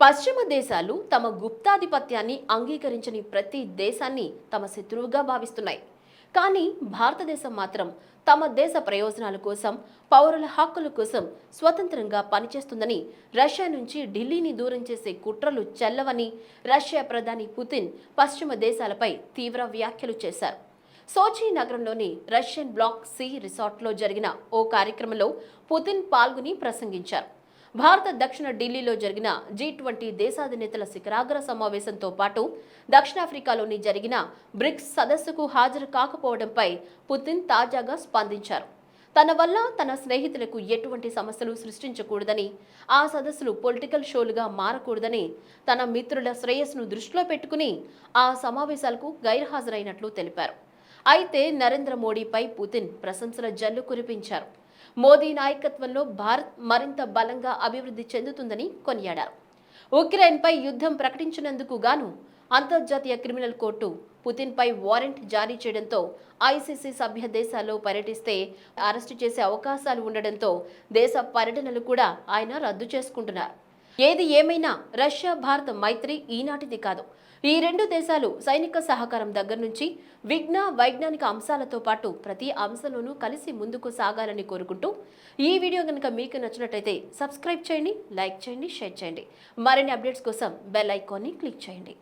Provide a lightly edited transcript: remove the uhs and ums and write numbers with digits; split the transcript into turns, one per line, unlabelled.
పశ్చిమ దేశాలు తమ గుప్తాధిపత్యాన్ని అంగీకరించని ప్రతి దేశాన్ని తమ శత్రువుగా భావిస్తున్నాయి. కానీ భారతదేశం మాత్రం తమ దేశ ప్రయోజనాల కోసం, పౌరుల హక్కుల కోసం స్వతంత్రంగా పనిచేస్తుందని, రష్యా నుంచి ఢిల్లీని దూరం చేసే కుట్రలు చెల్లవని రష్యా ప్రధాని పుతిన్ పశ్చిమ దేశాలపై తీవ్ర వ్యాఖ్యలు చేశారు. సోచి నగరంలోని రష్యన్ బ్లాక్ సి రిసార్ట్లో జరిగిన ఓ కార్యక్రమంలో పుతిన్ పాల్గొని ప్రసంగించారు. భారత దక్షిణ ఢిల్లీలో జరిగిన G20 దేశాధినేతల శిఖరాగ్ర సమావేశంతో పాటు దక్షిణాఫ్రికాలోని జరిగిన బ్రిక్స్ సదస్సుకు హాజరు కాకపోవడంపై పుతిన్ తాజాగా స్పందించారు. తన వల్ల తన స్నేహితులకు ఎటువంటి సమస్యలు సృష్టించకూడదని, ఆ సదస్సులు పొలిటికల్ షోలుగా మారకూడదని, తన మిత్రుల శ్రేయస్సును దృష్టిలో పెట్టుకుని ఆ సమావేశాలకు గైర్హాజరైనట్లు తెలిపారు. అయితే నరేంద్ర మోడీపై పుతిన్ ప్రశంసల జల్లు కురిపించారు. మోదీ నాయకత్వంలో భారత్ మరింత బలంగా అభివృద్ధి చెందుతుందని కొనియాడారు. ఉక్రెయిన్పై యుద్ధం ప్రకటించినందుకు గాను అంతర్జాతీయ క్రిమినల్ కోర్టు పుతిన్పై వారెంట్ జారీ చేయడంతో ఐసీసీ సభ్య దేశాల్లో పర్యటిస్తే అరెస్టు చేసే అవకాశాలు ఉండడంతో దేశ పర్యటనలు కూడా ఆయన రద్దు చేసుకుంటున్నారు. ఏది ఏమైనా రష్యా భారత మైత్రి ఈనాటిది కాదు. ఈ రెండు దేశాలు సైనిక సహకారం దగ్గర నుంచి వైజ్ఞానిక అంశాలతో పాటు ప్రతి అంశంలోనూ కలిసి ముందుకు సాగాలని కోరుకుంటూ ఈ వీడియో కనుక మీకు నచ్చినట్లయితే సబ్స్క్రైబ్ చేయండి, లైక్ చేయండి, షేర్ చేయండి. మరిన్ని అప్డేట్స్ కోసం బెల్ ఐకాన్ని క్లిక్ చేయండి.